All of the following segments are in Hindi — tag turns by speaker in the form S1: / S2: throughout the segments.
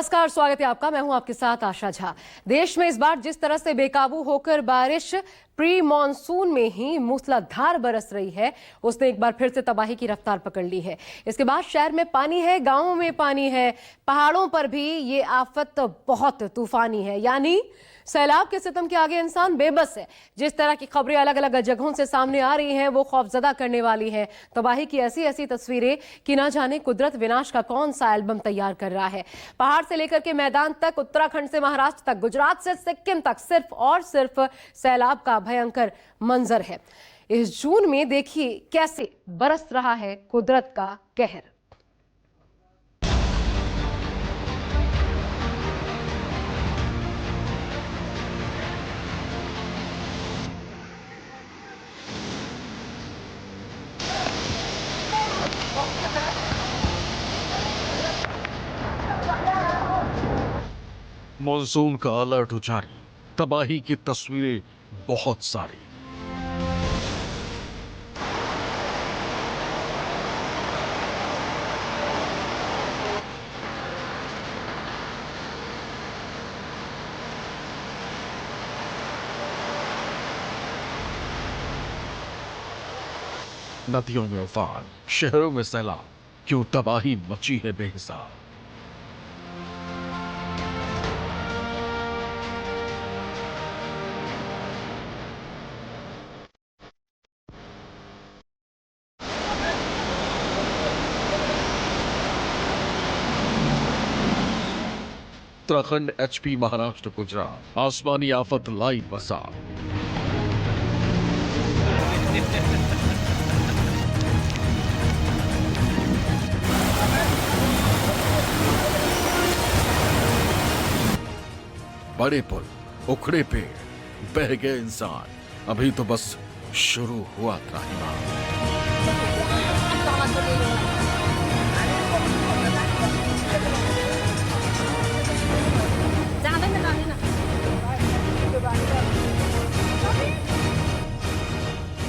S1: नमस्कार, स्वागत है आपका। मैं हूं आपके साथ आशा झा। देश में इस बार जिस तरह से बेकाबू होकर बारिश प्री मॉनसून में ही मूसलाधार बरस रही है, उसने एक बार फिर से तबाही की रफ्तार पकड़ ली है। इसके बाद शहर में पानी है, गांवों में पानी है, पहाड़ों पर भी ये आफत बहुत तूफानी है। यानी सैलाब के सितम के आगे इंसान बेबस है। जिस तरह की खबरें अलग अलग जगहों से सामने आ रही हैं, वो खौफजदा करने वाली हैं। तबाही की ऐसी ऐसी तस्वीरें कि ना जाने कुदरत विनाश का कौन सा एल्बम तैयार कर रहा है। पहाड़ से लेकर के मैदान तक, उत्तराखंड से महाराष्ट्र तक, गुजरात से सिक्किम तक सिर्फ और सिर्फ सैलाब का भयंकर मंजर है। इस जून में देखिए कैसे बरस रहा है कुदरत का कहर।
S2: मॉनसून का अलर्ट जारी, तबाही की तस्वीरें बहुत सारी। नदियों में उफान, शहरों में सैलाब, क्यों तबाही मची है बेहिसाब। उत्तराखंड, एचपी, महाराष्ट्र, गुजरात, आसमानी आफत लाई बसा। बड़े पुल, उखड़े पेड़, बह गए इंसान, अभी तो बस शुरू हुआ त्राहिमाम।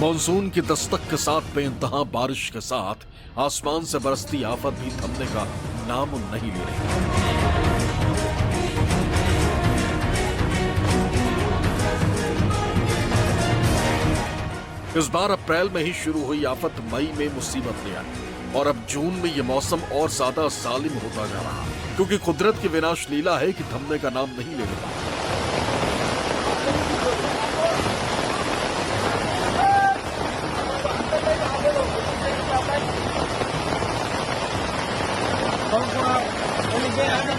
S2: मॉनसून की दस्तक के साथ बेइंतहा बारिश के साथ आसमान से बरसती आफत भी थमने का नाम नहीं ले रही। इस बार अप्रैल में ही शुरू हुई आफत मई में मुसीबत ले आई और अब जून में ये मौसम और ज्यादा जालिम होता जा रहा, क्योंकि कुदरत की विनाश लीला है कि थमने का नाम नहीं ले रहा।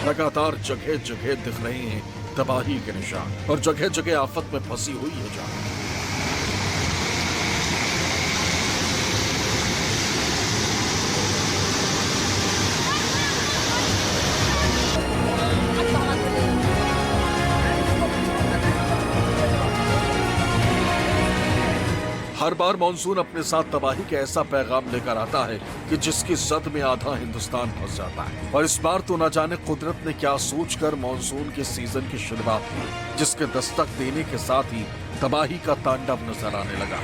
S2: लगातार जगह जगह दिख रहे हैं तबाही के निशान और जगह जगह आफत में फंसी हुई है जान। हर बार मॉनसून अपने साथ तबाही के ऐसा पैगाम लेकर आता है कि जिसकी जद में आधा हिंदुस्तान फंस जाता है। और इस बार तो न जाने कुदरत ने क्या सोचकर मॉनसून के सीजन की शुरुआत की, जिसके दस्तक देने के साथ ही तबाही का तांडव नजर आने लगा।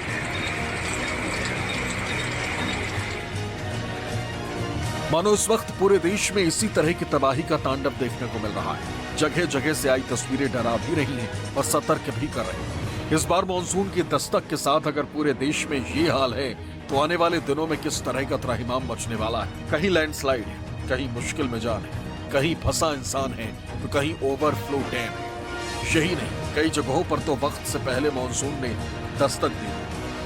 S2: मानो इस वक्त पूरे देश में इसी तरह की तबाही का तांडव देखने को मिल रहा है। जगह जगह से आई तस्वीरें डरा भी रही हैं और सतर्क भी कर रही हैं। इस बार मॉनसून की दस्तक के साथ अगर पूरे देश में ये हाल है, तो आने वाले दिनों में किस तरह का त्राहिमाम मचने वाला है। कहीं लैंडस्लाइड है, कहीं मुश्किल में जान है, कहीं फंसा इंसान है, तो कहीं ओवरफ्लो डैम है। यही नहीं, कई जगहों पर तो वक्त से पहले मॉनसून ने दस्तक दी,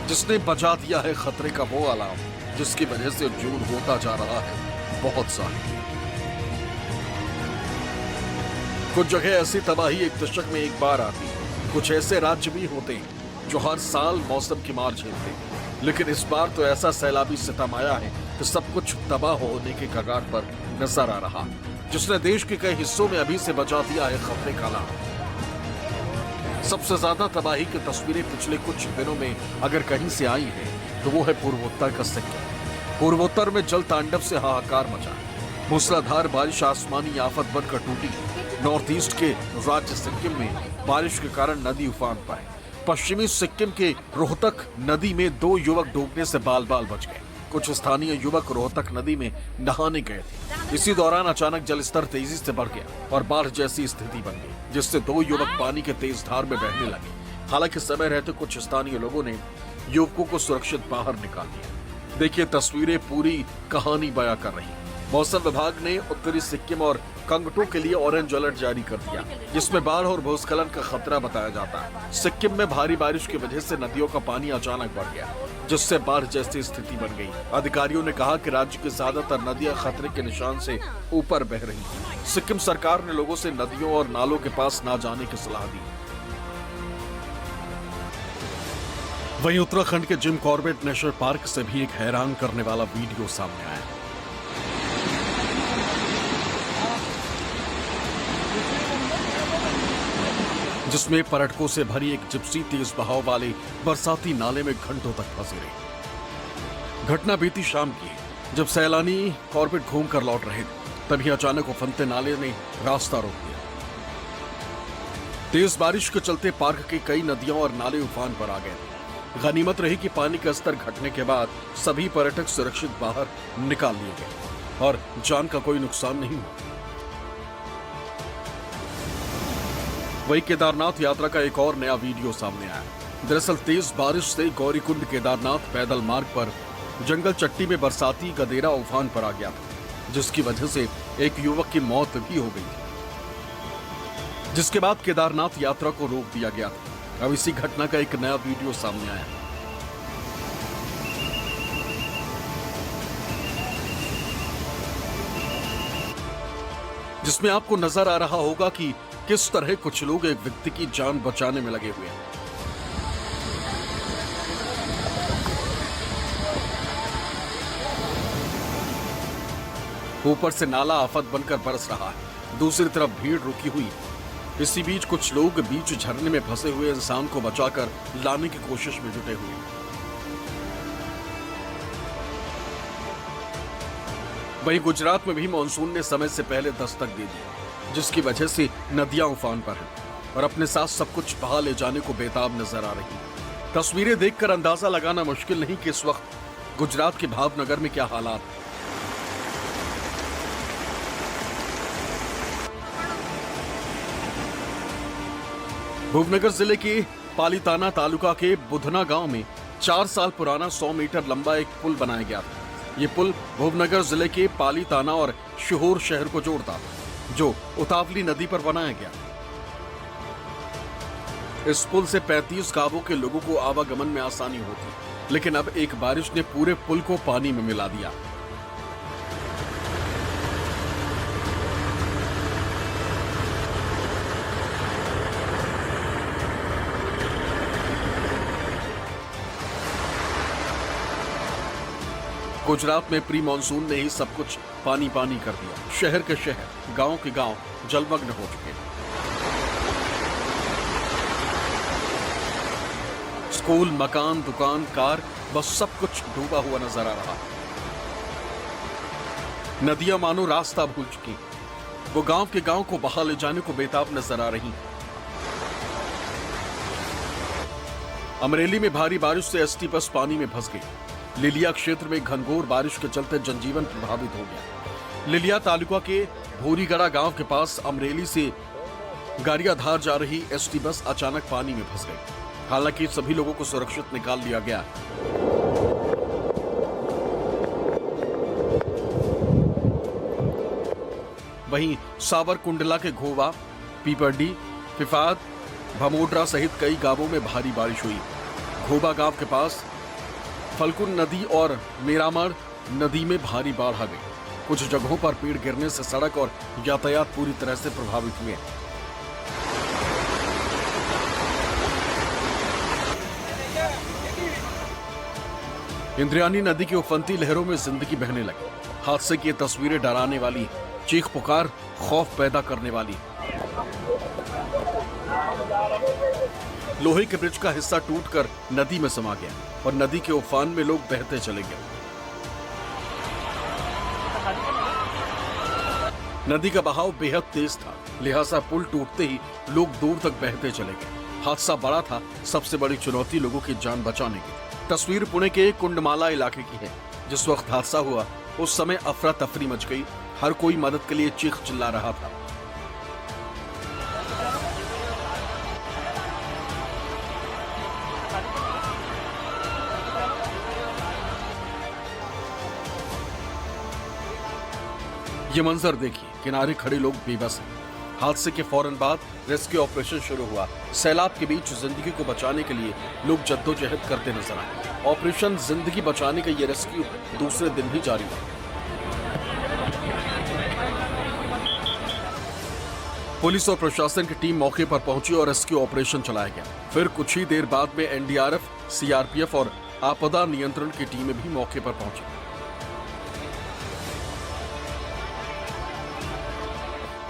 S2: जिसने बजा दिया है खतरे का वो अलार्म, जिसकी वजह से जून होता जा रहा है बहुत सारी। कुछ जगह ऐसी तबाही एक दशक में एक बार आती है। कुछ ऐसे राज्य भी होते हैं जो हर साल मौसम की मार झेलते हैं, लेकिन इस बार तो ऐसा सैलाबी सितम आया है कि सब कुछ तबाह होने के कगार पर नजर आ रहा, जिसने देश के कई हिस्सों में अभी से बचा दिया है खतरे का अलार्म। सबसे ज्यादा तबाही की तस्वीरें पिछले कुछ दिनों में अगर कहीं से आई है, तो वो है पूर्वोत्तर का सिक्किम। पूर्वोत्तर में जल तांडव से हाहाकार मचा। मूसलाधार बारिश आसमानी आफत बनकर टूटी। नॉर्थ ईस्ट के राज्य सिक्किम में बारिश के कारण नदी उफान पाए। पश्चिमी सिक्किम के रोहतक नदी में 2 युवक डूबने से बाल बाल बच गए। कुछ स्थानीय युवक रोहतक नदी में नहाने गए थे। इसी दौरान अचानक जलस्तर तेजी से बढ़ गया और बाढ़ जैसी स्थिति बन गई, जिससे 2 युवक पानी के तेज धार में बहने लगे। हालांकि समय रहते कुछ स्थानीय लोगों ने युवकों को सुरक्षित बाहर निकाल लिया। देखिए तस्वीरें पूरी कहानी बयां कर रही। मौसम विभाग ने उत्तरी सिक्किम और कंगटू के लिए ऑरेंज अलर्ट जारी कर दिया, जिसमें बाढ़ और भूस्खलन का खतरा बताया जाता है। सिक्किम में भारी बारिश की वजह से नदियों का पानी अचानक बढ़ गया, जिससे बाढ़ जैसी स्थिति बन गई। अधिकारियों ने कहा कि राज्य की ज्यादातर नदियां खतरे के निशान से ऊपर बह रही हैं। सिक्किम सरकार ने लोगों से नदियों और नालों के पास न जाने की सलाह दी। वहीं उत्तराखंड के जिम कॉर्बेट नेशनल पार्क से भी एक हैरान करने वाला वीडियो सामने आया, जिसमें पर्यटकों से भरी एक जिप्सी तेज बहाव वाले बरसाती नाले में घंटों तक फंसी रही। घटना बीती शाम की, जब सैलानी कॉर्बेट घूम कर लौट रहे थे, तभी अचानक उफनते नाले ने रास्ता रोक दिया। तेज बारिश के चलते पार्क की कई नदियां और नाले उफान पर आ गए। गनीमत रही कि पानी का स्तर घटने के बाद सभी पर्यटक सुरक्षित बाहर निकाल लिए गए और जान का कोई नुकसान नहीं हुआ। वही केदारनाथ यात्रा का एक और नया वीडियो सामने आया। दरअसल तेज बारिश से गौरीकुंड केदारनाथ पैदल मार्ग पर जंगल चट्टी में बरसाती गदेरा उफान पर आ गया था, जिसकी वजह से एक युवक की मौत भी हो गई थी, जिसके बाद केदारनाथ यात्रा को रोक दिया गया था। अब इसी घटना का एक नया वीडियो सामने आया, जिसमें आपको नजर आ रहा होगा कि किस तरह कुछ लोग एक व्यक्ति की जान बचाने में लगे हुए हैं। ऊपर से नाला आफत बनकर बरस रहा है, दूसरी तरफ भीड़ रुकी हुई। इसी बीच कुछ लोग बीच झरने में फंसे हुए इंसान को बचाकर लाने की कोशिश में जुटे हुए हैं। वहीं गुजरात में भी मानसून ने समय से पहले दस्तक दे दी, जिसकी वजह से नदियां उफान पर हैं और अपने साथ सब कुछ बहा ले जाने को बेताब नजर आ रही। तस्वीरें देखकर अंदाजा लगाना मुश्किल नहीं कि इस वक्त गुजरात के भावनगर में क्या हालात हैं। भूवनगर जिले के पालीताना तालुका के बुधना गांव में 4 साल पुराना 100 मीटर लंबा एक पुल बनाया गया था। ये पुल भूवनगर जिले के पालीताना और शिहोर शहर को जोड़ता था, जो उतावली नदी पर बनाया गया। इस पुल से 35 गांवों के लोगों को आवागमन में आसानी होती, लेकिन अब एक बारिश ने पूरे पुल को पानी में मिला दिया। गुजरात में प्री मानसून ने ही सब कुछ पानी पानी कर दिया। शहर के शहर, गांव के गांव जलमग्न हो चुके हैं। स्कूल, मकान, दुकान, कार, बस सब कुछ डूबा हुआ नजर आ रहा है। नदियां मानो रास्ता भूल चुकी, वो गांव के गांव को बहा ले जाने को बेताब नजर आ रही। अमरेली में भारी बारिश से एसटी बस पानी में फंस गई। लिलिया क्षेत्र में घनघोर बारिश के चलते जनजीवन प्रभावित हो गया। लिलिया तालुका के भूरीगढ़ा गांव के पास अमरेली से गारियाधार जा रही एसटी बस अचानक पानी में फंस गई। हालांकि सभी लोगों को सुरक्षित निकाल लिया गया। वहीं सावरकुंडला के घोवा, पीपरडी, फिफाद, भमोडरा सहित कई गांवों में भारी बारिश हुई। घोबा गांव के पास फल्गुन नदी और मेरामर नदी में भारी बाढ़ आ गई। कुछ जगहों पर पेड़ गिरने से सड़क और यातायात पूरी तरह से प्रभावित हुए। इंद्रायणी नदी की उफनती लहरों में जिंदगी बहने लगी। हादसे की तस्वीरें डराने वाली, चीख पुकार खौफ पैदा करने वाली। लोहे के ब्रिज का हिस्सा टूटकर नदी में समा गया और नदी के उफान में लोग बहते चले गए। नदी का बहाव बेहद तेज था, लिहाजा पुल टूटते ही लोग दूर तक बहते चले गए। हादसा बड़ा था, सबसे बड़ी चुनौती लोगों की जान बचाने की। तस्वीर पुणे के कुंडमाला इलाके की है। जिस वक्त हादसा हुआ उस समय अफरा तफरी मच गई। हर कोई मदद के लिए चीख चिल्ला रहा था। ये मंजर देखिए, किनारे खड़े लोग बेबस हैं। हादसे के फौरन बाद रेस्क्यू ऑपरेशन शुरू हुआ। सैलाब के बीच जिंदगी को बचाने के लिए लोग जद्दोजहद करते नजर आए। ऑपरेशन जिंदगी बचाने का ये रेस्क्यू दूसरे दिन भी जारी रहा। पुलिस और प्रशासन की टीम मौके पर पहुंची और रेस्क्यू ऑपरेशन चलाया गया। फिर कुछ ही देर बाद में एनडीआरएफ, सीआरपीएफ और आपदा नियंत्रण की टीमें भी मौके पर पहुंची।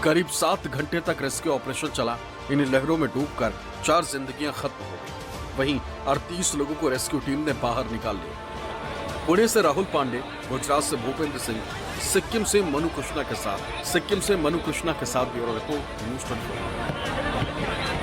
S2: करीब 7 घंटे तक रेस्क्यू ऑपरेशन चला। इन लहरों में डूबकर 4 जिंदगियां खत्म हो गई। वहीं 38 लोगों को रेस्क्यू टीम ने बाहर निकाल लिया। पुणे से राहुल पांडे, गुजरात से भूपेंद्र सिंह, सिक्किम से मनु कृष्णा के साथ ब्यूरो रिपोर्ट न्यूज़ 24।